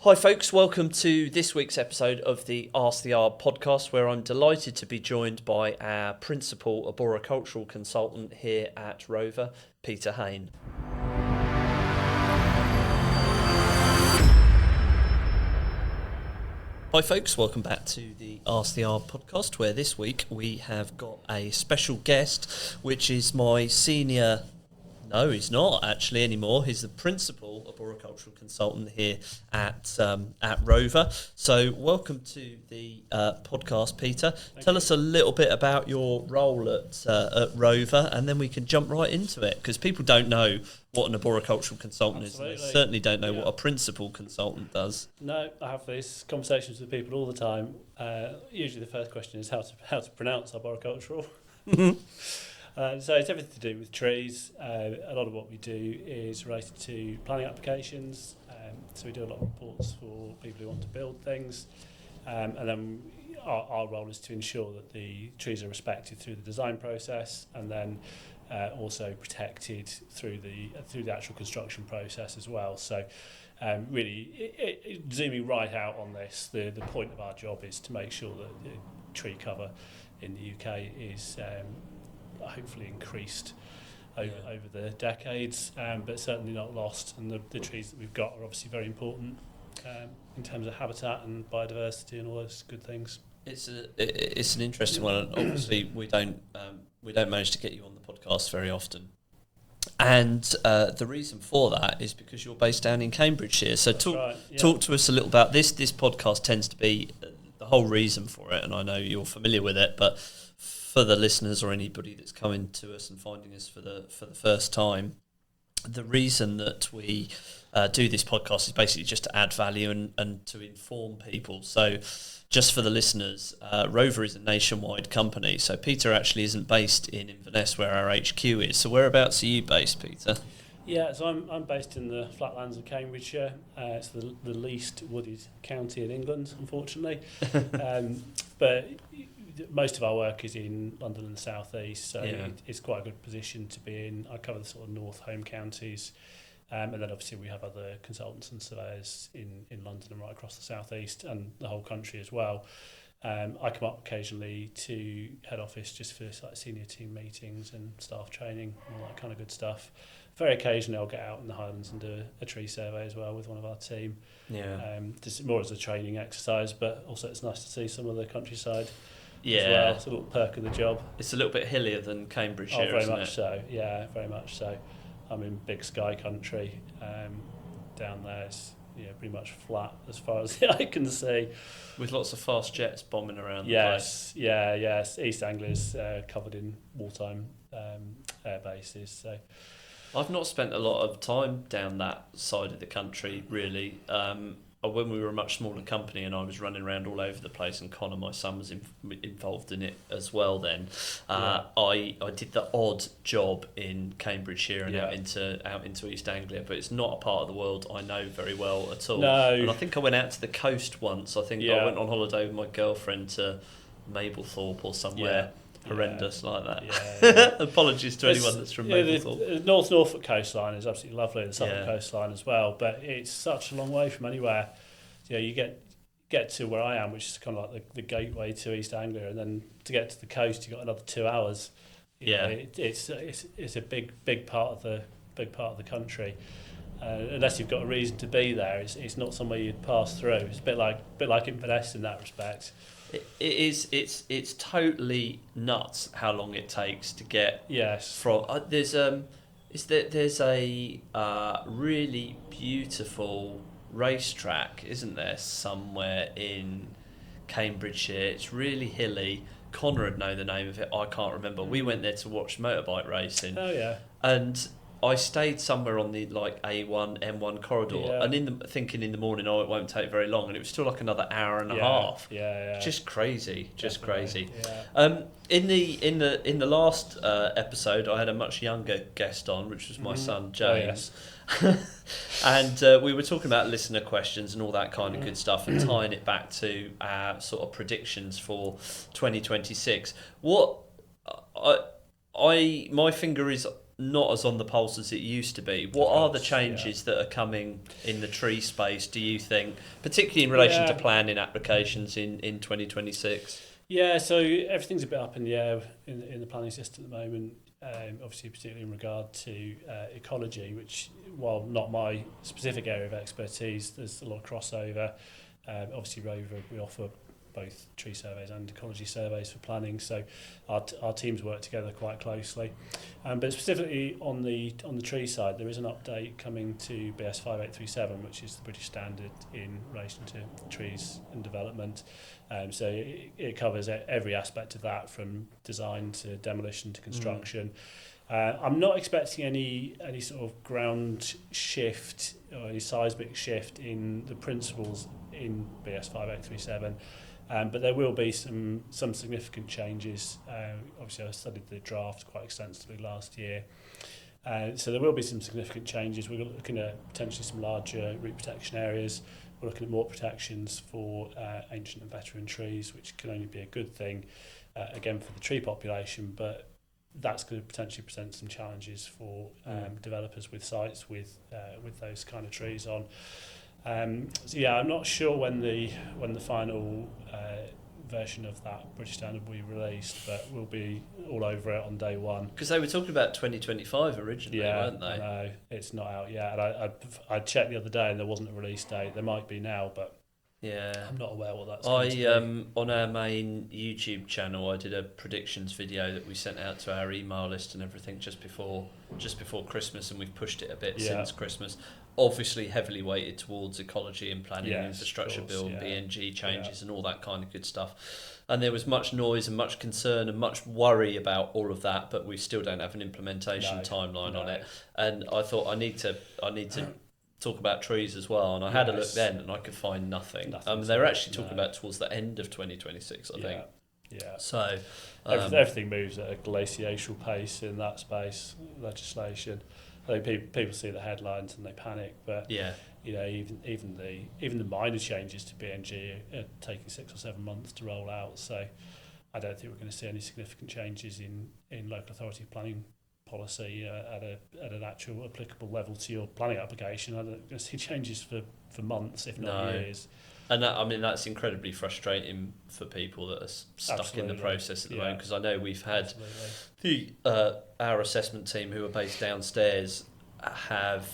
Hi folks, welcome to this week's episode of the Ask the Arb podcast, where I'm delighted to be joined by our principal arboricultural consultant here at ROAVR, Peter Haine. Hi folks, welcome back to the Ask the Arb podcast, where this week we have got a special guest, which is my senior... No, he's not actually anymore. He's the principal arboricultural consultant here at ROAVR. So welcome to the podcast, Peter. Tell us a little bit about your role at ROAVR, and then we can jump right into it, because people don't know what an arboricultural consultant is. And they certainly don't know what a principal consultant does. No, I have these conversations with people all the time. Usually the first question is how to pronounce arboricultural. So it's everything to do with trees. A lot of what we do is related to planning applications. So we do a lot of reports for people who want to build things. And then our role is to ensure that the trees are respected through the design process, and then also protected through the actual construction process as well. So really, zooming right out on this, the point of our job is to make sure that the tree cover in the UK is hopefully increased over the decades, but certainly not lost. And the trees that we've got are obviously very important in terms of habitat and biodiversity and all those good things. It's an interesting one. And obviously, we don't manage to get you on the podcast very often. And the reason for that is because you're based down in Cambridgeshire. So talk to us a little about this. This podcast tends to be the whole reason for it, and I know you're familiar with it, but for the listeners or anybody that's coming to us and finding us for the first time, the reason that we do this podcast is basically just to add value and to inform people. So just for the listeners, ROAVR is a nationwide company. So Peter actually isn't based in Inverness, where our HQ is. So whereabouts are you based, Peter? Yeah, so I'm based in the flatlands of Cambridgeshire. It's the least wooded county in England, unfortunately. But most of our work is in London and the South East, so it's quite a good position to be in. I cover the sort of North home counties, and then obviously we have other consultants and surveyors in London and right across the South East and the whole country as well. I come up occasionally to head office just for like senior team meetings and staff training and all that kind of good stuff. Very occasionally I'll get out in the Highlands and do a tree survey as well with one of our team. Just more as a training exercise, but also it's nice to see some of the countryside. As well. It's a little perk of the job. It's a little bit hillier than Cambridgeshire, very isn't much it? so. Yeah, very much so. I'm in big sky country. Down there it's pretty much flat as far as the eye can see. With lots of fast jets bombing around the place. Yes. East Anglia's covered in wartime air bases. So I've not spent a lot of time down that side of the country, really. When we were a much smaller company and I was running around all over the place, and Connor, my son, was involved in it as well then, I did the odd job in Cambridgeshire and out into East Anglia, but it's not a part of the world I know very well at all. No. And I think I went out to the coast once. I think I went on holiday with my girlfriend to Mablethorpe or somewhere. Horrendous like that. Apologies to anyone that's from Mablethorpe. The North Norfolk coastline is absolutely lovely, the Southern coastline as well, but it's such a long way from anywhere. You get to where I am, which is kind of like the gateway to East Anglia, and then to get to the coast, you've got another 2 hours. It's a big part of the country. Unless you've got a reason to be there, it's not somewhere you'd pass through. It's a bit like Inverness in that respect. It's totally nuts how long it takes to get from there's a really beautiful racetrack, isn't there, somewhere in Cambridgeshire. It's really hilly. Connor would know the name of it. I can't remember. We went there to watch motorbike racing. Oh yeah. And I stayed somewhere on the A1, M1 corridor, and in the morning, it won't take very long, and it was still like another hour and a half. Just crazy, crazy. In the last episode, I had a much younger guest on, which was my son James, and we were talking about listener questions and all that kind of good stuff, and tying it back to our sort of predictions for 2026. My finger is not as on the pulse as it used to be. What are the changes that are coming in the tree space, do you think, particularly in relation to planning applications in 2026? Yeah, so everything's a bit up in the air in the planning system at the moment. Obviously, particularly in regard to ecology, which, while not my specific area of expertise, there's a lot of crossover. Obviously, ROAVR, we offer both tree surveys and ecology surveys for planning, so our teams work together quite closely. But specifically on the tree side, there is an update coming to BS 5837, which is the British standard in relation to trees and development. So it covers every aspect of that, from design to demolition to construction. I'm not expecting any sort of ground shift or any seismic shift in the principles in BS 5837. But there will be some significant changes. Obviously, I studied the draft quite extensively last year. So there will be some significant changes. We're looking at potentially some larger root protection areas. We're looking at more protections for ancient and veteran trees, which can only be a good thing, again, for the tree population. But that's going to potentially present some challenges for developers with sites with those kind of trees on. So yeah, I'm not sure when the final version of that British standard will be released, but we'll be all over it on day one. Because they were talking about 2025 originally, weren't they? No, it's not out yet. And I checked the other day and there wasn't a release date. There might be now, but I'm not aware what that's going to be. On our main YouTube channel, I did a predictions video that we sent out to our email list and everything just before Christmas, and we've pushed it a bit since Christmas. Obviously heavily weighted towards ecology and planning and infrastructure bill, BNG changes and all that kind of good stuff. And there was much noise and much concern and much worry about all of that, but we still don't have an implementation timeline on it. And I thought I need to talk about trees as well, and I had a look then and I could find nothing. They were actually talking about towards the end of 2026, I think. Yeah. So everything moves at a glacial pace in that space, legislation. I think people see the headlines and they panic, but you know, even the minor changes to BNG are taking 6 or 7 months to roll out. So I don't think we're going to see any significant changes in local authority planning policy at an actual applicable level to your planning application. I'm not going to see changes for months, if not years. And that, that's incredibly frustrating for people that are stuck in the process at the moment, because I know we've had our assessment team who are based downstairs have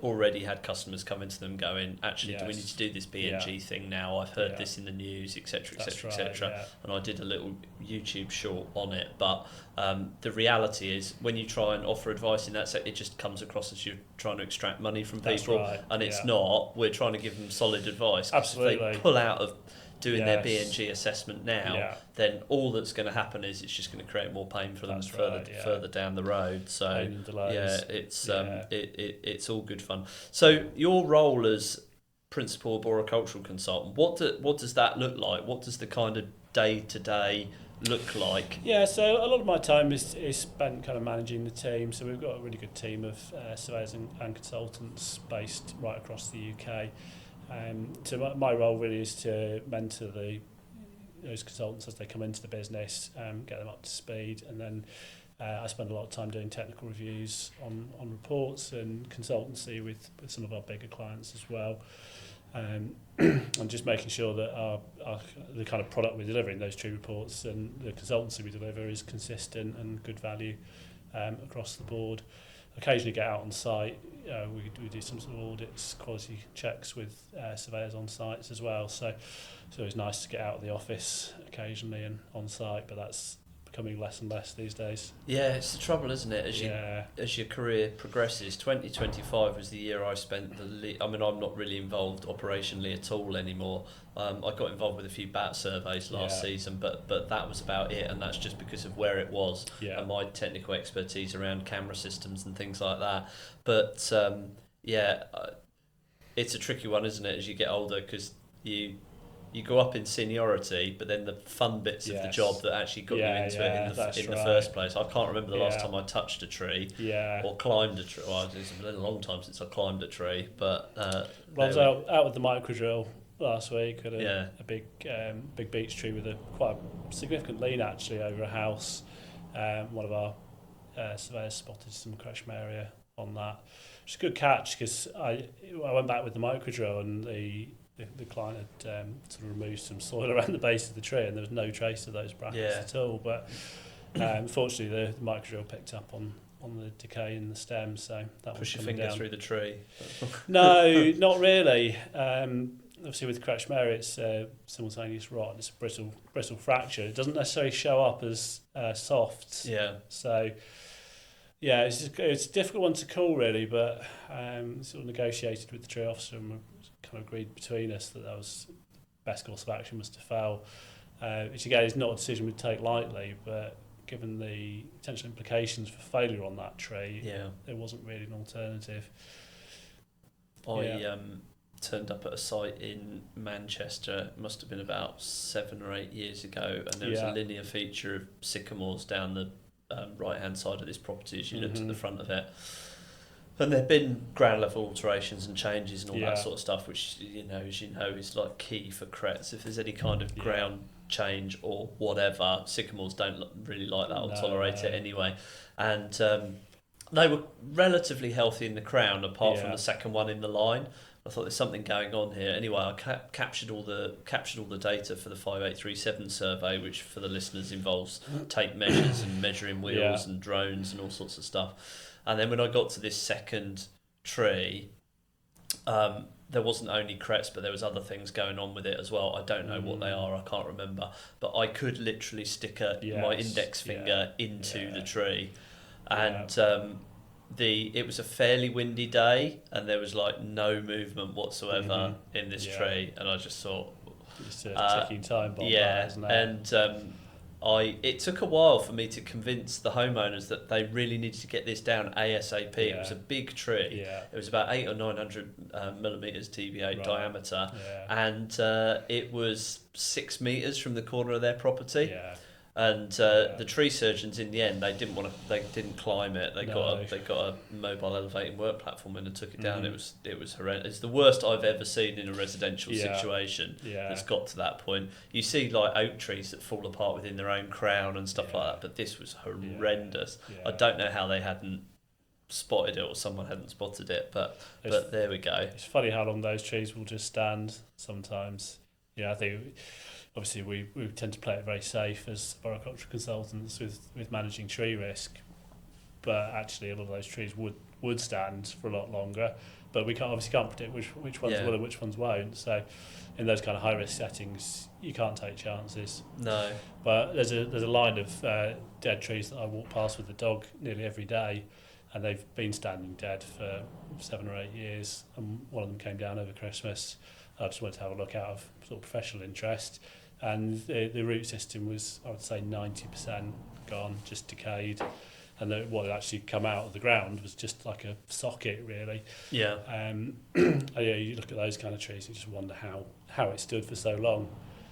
already had customers come into them going, actually, do we need to do this BNG thing now? I've heard this in the news, etc., etc., etc. And I did a little YouTube short on it. But the reality is, when you try and offer advice in that sector, it just comes across as you're trying to extract money from people, and it's not. We're trying to give them solid advice. Absolutely. If they pull out of doing their BNG assessment now, then all that's going to happen is it's just going to create more pain for them further down the road. So it's all good fun. So your role as principal arboricultural consultant, what does that look like? What does the kind of day-to-day look like? Yeah, so a lot of my time is spent kind of managing the team. So we've got a really good team of surveyors and consultants based right across the UK. So my role really is to mentor those consultants as they come into the business, get them up to speed, and then I spend a lot of time doing technical reviews on reports and consultancy with some of our bigger clients as well, and just making sure that the kind of product we're delivering, those tree reports and the consultancy we deliver, is consistent and good value across the board. Occasionally get out on site. We do some sort of audits, quality checks with surveyors on sites as well. So it's nice to get out of the office occasionally and on site, but that's becoming less and less these days. Yeah, it's the trouble, isn't it? As your career progresses, 2025 was the year I spent I'm not really involved operationally at all anymore. I got involved with a few bat surveys last season, but that was about it, and that's just because of where it was and my technical expertise around camera systems and things like that. But it's a tricky one, isn't it, as you get older, because you go up in seniority, but then the fun bits of the job that actually got you into it in the first place. I can't remember the last time I touched a tree or climbed a tree. Well, it's been a long time since I climbed a tree, but I was out with the microdrill last week at a big beech tree with quite a significant lean actually over a house. One of our surveyors spotted some Kretschmeria on that. It's a good catch because I went back with the microdrill and the client had sort of removed some soil around the base of the tree and there was no trace of those brackets at all. But unfortunately, the microdrill picked up on the decay in the stem, so that push your finger through the tree. No, not really. Obviously, with Kretschmeria, it's simultaneous rot. It's a brittle fracture. It doesn't necessarily show up as soft. Yeah. So, yeah, it's a difficult one to call, really. But sort of negotiated with the tree officer and we kind of agreed between us that was best course of action was to fell. Which again is not a decision we'd take lightly, but given the potential implications for failure on that tree, there wasn't really an alternative. I turned up at a site in Manchester, it must have been about 7 or 8 years ago, and there was a linear feature of sycamores down the right hand side of this property as you looked at the front of it. And there've been ground level alterations and changes and all that sort of stuff, which as you know is like key for crets. If there's any kind of ground change or whatever, sycamores don't really like that or tolerate it anyway. And they were relatively healthy in the crown, apart from the second one in the line. I thought there's something going on here. Anyway, I captured all the data for the 5837 survey, which for the listeners involves tape measures and measuring wheels and drones and all sorts of stuff. And then when I got to this second tree, there wasn't only crets, but there was other things going on with it as well. I don't know what they are. I can't remember. But I could literally stick my index finger into the tree, and it was a fairly windy day, and there was like no movement whatsoever in this tree, and I just thought, just a ticking time bomb. Isn't it? And it took a while for me to convince the homeowners that they really needed to get this down ASAP. It was a big tree. It was about 800 or 900 millimeters DVA diameter, and it was 6 meters from the corner of their property. And the tree surgeons, in the end, they didn't climb it. They got a mobile elevating work platform in and took it down. It was horrendous. It's the worst I've ever seen in a residential situation. That's got to that point. You see like oak trees that fall apart within their own crown and stuff like that, but this was horrendous. I don't know how they hadn't spotted it or someone hadn't spotted it, but there we go. It's funny how long those trees will just stand sometimes. I think obviously we tend to play it very safe as arboricultural consultants with managing tree risk, but actually a lot of those trees would stand for a lot longer, but we can't predict which ones will and which ones won't. So in those kind of high risk settings you can't take chances. No. But there's a line of dead trees that I walk past with the dog nearly every day, and they've been standing dead for 7 or 8 years, and one of them came down over Christmas. I just wanted to have a look out of sort of professional interest, and the root system was, I would say, 90% gone, just decayed, and what had actually come out of the ground was just like a socket, really. You look at those kind of trees, you just wonder how it stood for so long.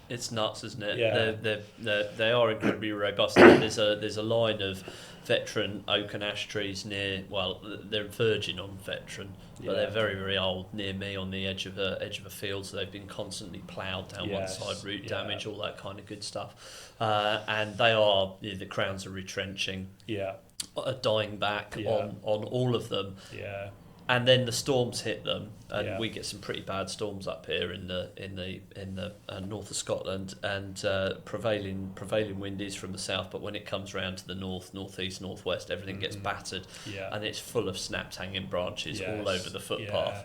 It's nuts, isn't it? They are incredibly robust. There's a line of veteran oak and ash trees near. Well, they're virgin on veteran, but they're very, very old near me on the edge of a field. So they've been constantly ploughed down one side, root damage, all that kind of good stuff. And the crowns are retrenching. Dying back on all of them. And then the storms hit them, and we get some pretty bad storms up here in the north of Scotland, and prevailing wind is from the south. But when it comes round to the north, northeast, northwest, everything gets battered, and it's full of snapped hanging branches all over the footpath.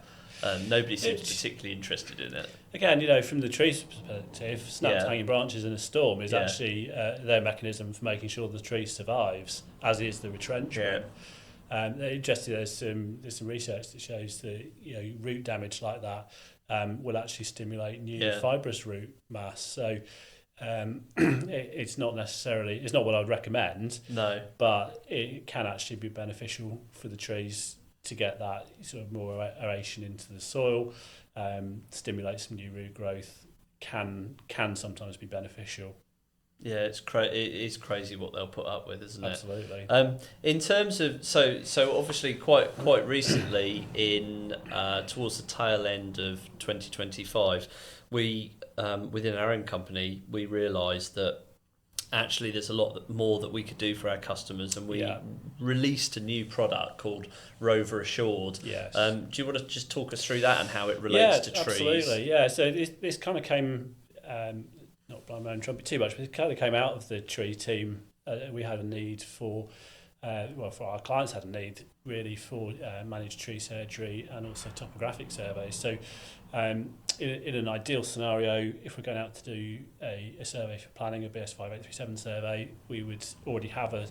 Nobody seems particularly interested in it. Again, from the tree's perspective, snapped hanging branches in a storm is actually their mechanism for making sure the tree survives, as is the retrenchment. Interesting. There's some research that shows that root damage like that will actually stimulate new fibrous root mass. So it's not what I'd recommend. No, but it can actually be beneficial for the trees to get that sort of more aeration into the soil, stimulate some new root growth. Can sometimes be beneficial. Yeah, it is crazy what they'll put up with, isn't it? Absolutely. In terms of so obviously quite recently in towards the tail end of 2025, we within our own company we realised that actually there's a lot more that we could do for our customers, and we released a new product called ROAVR Assured. Yes. Do you want to just talk us through that and how it relates to trees? Absolutely. Yeah, so this kind of came, not blowing my own trumpet too much, but it kind of came out of the tree team. We had a need for our clients had a need really for managed tree surgery and also topographic surveys. So in an ideal scenario, if we're going out to do a survey for planning, a BS 5837 survey, we would already have a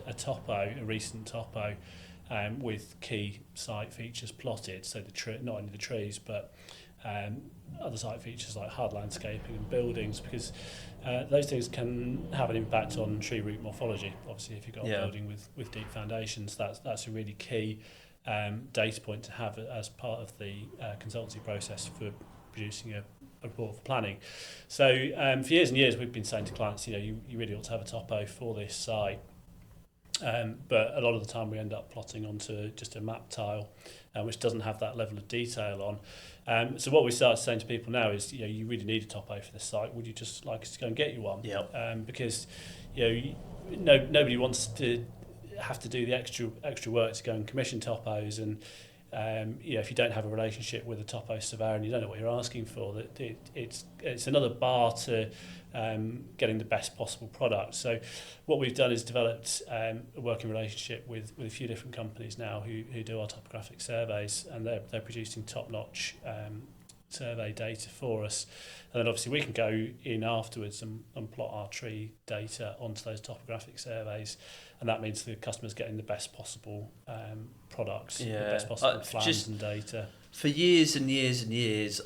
recent topo with key site features plotted, so not only the trees but other site features like hard landscaping and buildings, because those things can have an impact on tree root morphology. Obviously, if you've got a building with deep foundations, that's a really key data point to have as part of the consultancy process for producing a report for planning. So for years and years, we've been saying to clients, you really ought to have a topo for this site. But a lot of the time we end up plotting onto just a map tile, which doesn't have that level of detail on. So what we start saying to people now is, you really need a topo for this site. Would you just like us to go and get you one? Because nobody wants to have to do the extra work to go and commission topos, and if you don't have a relationship with a topo surveyor and you don't know what you're asking for, that it's another bar to getting the best possible product. So what we've done is developed a working relationship with a few different companies now who do our topographic surveys, and they're producing top-notch survey data for us. And then obviously we can go in afterwards and plot our tree data onto those topographic surveys, and that means the customer's getting the best possible products, the best possible plans and data. For years and years and years,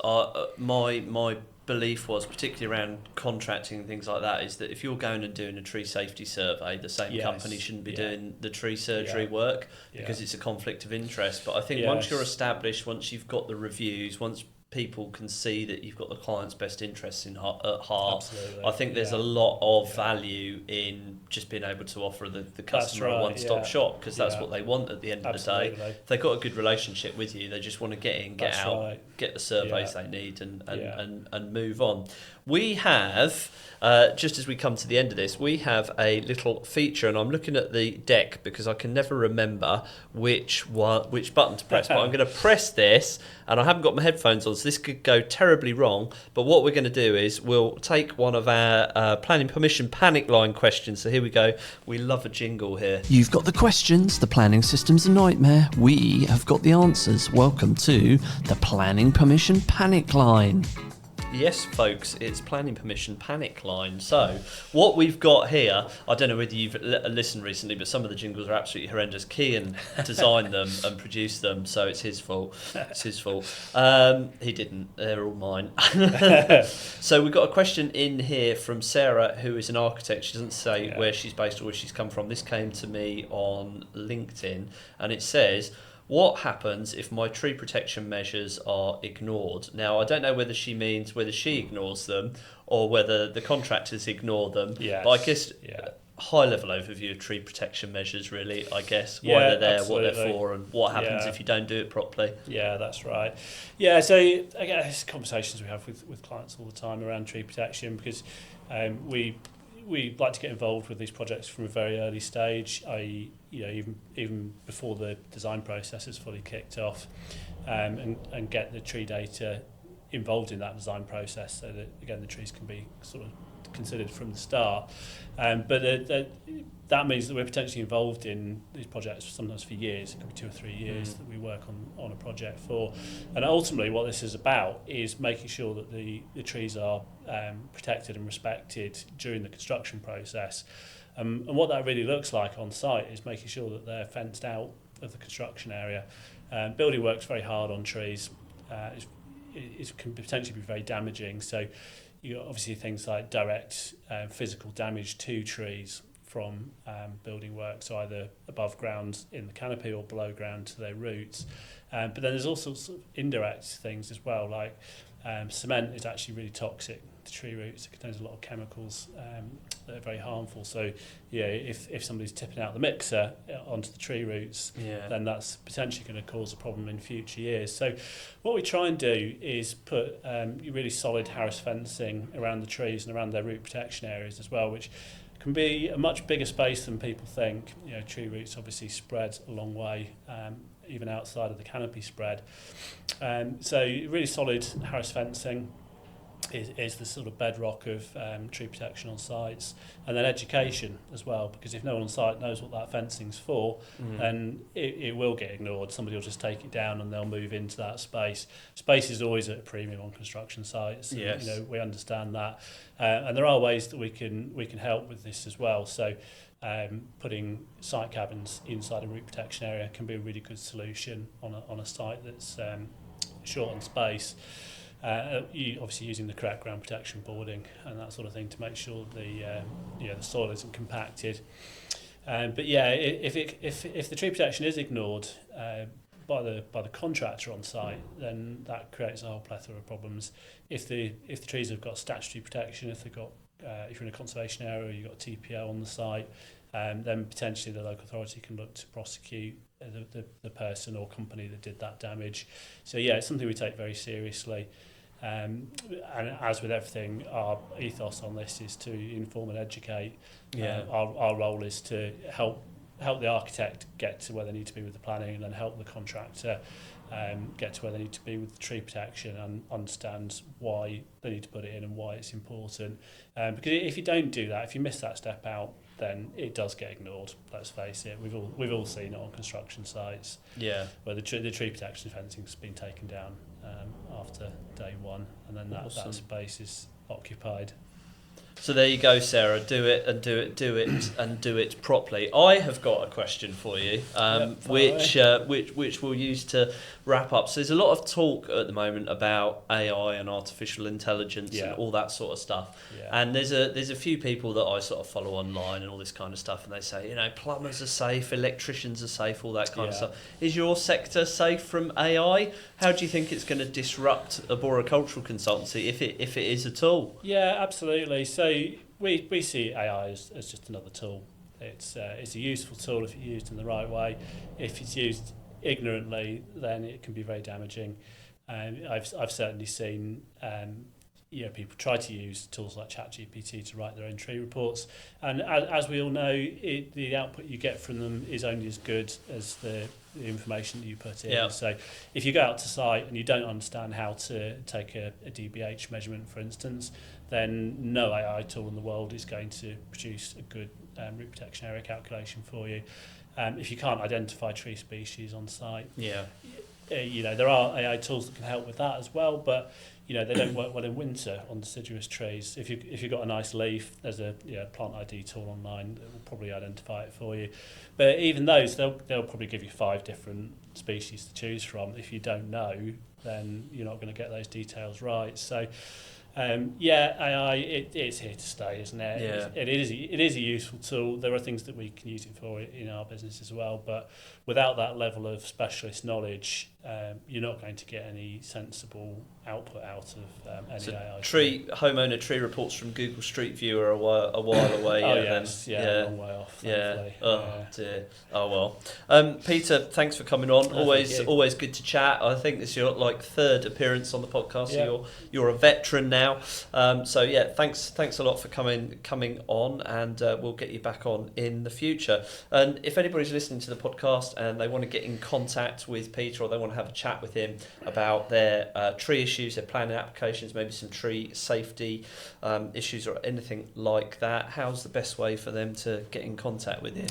my belief was, particularly around contracting and things like that, is that if you're going and doing a tree safety survey, the same company shouldn't be doing the tree surgery work, because it's a conflict of interest. But I think once you're established, once you've got the reviews, once people can see that you've got the client's best interests at heart, absolutely. I think there's a lot of value in just being able to offer the customer a one-stop shop, because that's what they want at the end of the day. If they've got a good relationship with you, they just want to get in, get out, get the surveys they need, and move on. We have, just as we come to the end of this, we have a little feature, and I'm looking at the deck because I can never remember which button to press, but I'm going to press this, and I haven't got my headphones on, so this could go terribly wrong. But what we're going to do is we'll take one of our planning permission panic line questions. So here we go. We love a jingle here. You've got the questions, the planning system's a nightmare. We have got the answers. Welcome to the planning permission panic line. Yes, folks, it's planning permission panic line. So what we've got here, I don't know whether you've listened recently, but some of the jingles are absolutely horrendous. Kean designed them and produced them, so it's his fault. It's his fault. He didn't. They're all mine. So we've got a question in here from Sarah, who is an architect. She doesn't say where she's based or where she's come from. This came to me on LinkedIn, and it says, what happens if my tree protection measures are ignored? Now, I don't know whether she means whether she ignores them or whether the contractors ignore them. Yes. But I guess high-level overview of tree protection measures, really, I guess. Why they're there, absolutely. What they're for, and what happens if you don't do it properly. Yeah, that's right. Yeah, so I guess conversations we have with clients all the time around tree protection, because we like to get involved with these projects from a very early stage, i.e., even before the design process is fully kicked off, and get the tree data involved in that design process, so that again the trees can be sort of considered from the start. But that means that we're potentially involved in these projects sometimes for years. It could be 2 or 3 years that we work on a project for. And ultimately what this is about is making sure that the trees are protected and respected during the construction process. And what that really looks like on site is making sure that they're fenced out of the construction area. Building work's very hard on trees. It can potentially be very damaging. So obviously things like direct physical damage to trees from building work, so either above ground in the canopy or below ground to their roots. But then there's also sort of indirect things as well, like cement is actually really toxic to tree roots. It contains a lot of chemicals that are very harmful. So if somebody's tipping out the mixer onto the tree roots, then that's potentially going to cause a problem in future years. So what we try and do is put really solid Harris fencing around the trees and around their root protection areas as well, which can be a much bigger space than people think. Tree roots obviously spread a long way, even outside of the canopy spread. So really solid Harris fencing is the sort of bedrock of tree protection on sites, and then education as well, because if no one on site knows what that fencing's for, then it will get ignored. Somebody will just take it down and they'll move into that space. Space is always at a premium on construction sites. Yes. And, we understand that, and there are ways that we can help with this as well. So putting site cabins inside a root protection area can be a really good solution on a site that's short on space. Obviously using the correct ground protection boarding and that sort of thing to make sure the soil isn't compacted. But yeah, if the tree protection is ignored by the contractor on site, then that creates a whole plethora of problems. If the trees have got statutory protection, if you're in a conservation area, you've got TPO on the site, then potentially the local authority can look to prosecute the person or company that did that damage. So yeah, it's something we take very seriously. And as with everything, our ethos on this is to inform and educate. Our role is to help the architect get to where they need to be with the planning, and then help the contractor get to where they need to be with the tree protection, and understand why they need to put it in and why it's important. Because if you don't do that, if you miss that step out, then it does get ignored. Let's face it. We've all seen it on construction sites. Yeah. Where the tree protection fencing's been taken down after day one, and then that space is occupied. So there you go, Sarah. Do it and do it, do it and do it properly. I have got a question for you, which we'll use to wrap up. So there's a lot of talk at the moment about AI and artificial intelligence and all that sort of stuff. Yeah. And there's a few people that I sort of follow online and all this kind of stuff, and they say, plumbers are safe, electricians are safe, all that kind of stuff. Is your sector safe from AI? How do you think it's going to disrupt Arboricultural Consultancy, if it is at all? Yeah, absolutely. So we see AI as just another tool. It's a useful tool if it's used in the right way. If it's used ignorantly, then it can be very damaging. I've certainly seen people try to use tools like ChatGPT to write their own tree reports, and as we all know, the output you get from them is only as good as the information that you put in. Yeah. So if you go out to site and you don't understand how to take a DBH measurement, for instance, then no AI tool in the world is going to produce a good root protection area calculation for you. If you can't identify tree species on site, there are AI tools that can help with that as well, but they don't work well in winter on deciduous trees. If you've got a nice leaf, there's a plant ID tool online that will probably identify it for you. But even those, they'll probably give you 5 different species to choose from. If you don't know, then you're not going to get those details right. So AI, it's here to stay, isn't it? Yeah. It is a useful tool. There are things that we can use it for in our business as well, but without that level of specialist knowledge, you're not going to get any sensible output out of any AI. Homeowner tree reports from Google Street View are a while away. A long way off. Thankfully. Dear. Oh well. Peter, thanks for coming on. Always good to chat. I think this is your 3rd appearance on the podcast. Yeah. So you're a veteran now. Thanks a lot for coming on, and we'll get you back on in the future. And if anybody's listening to the podcast and they want to get in contact with Peter, or they want to have a chat with him about their tree issues, their planning applications, maybe some tree safety issues or anything like that, how's the best way for them to get in contact with you?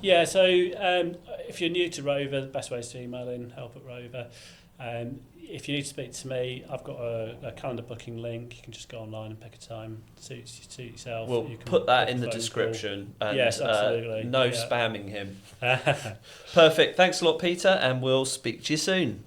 Yeah, so if you're new to ROAVR, the best way is to email in help@ROAVR. If you need to speak to me, I've got a calendar booking link. You can just go online and pick a time to suit yourself. We'll put that in the description. And, yes, absolutely. No spamming him. Perfect. Thanks a lot, Peter, and we'll speak to you soon.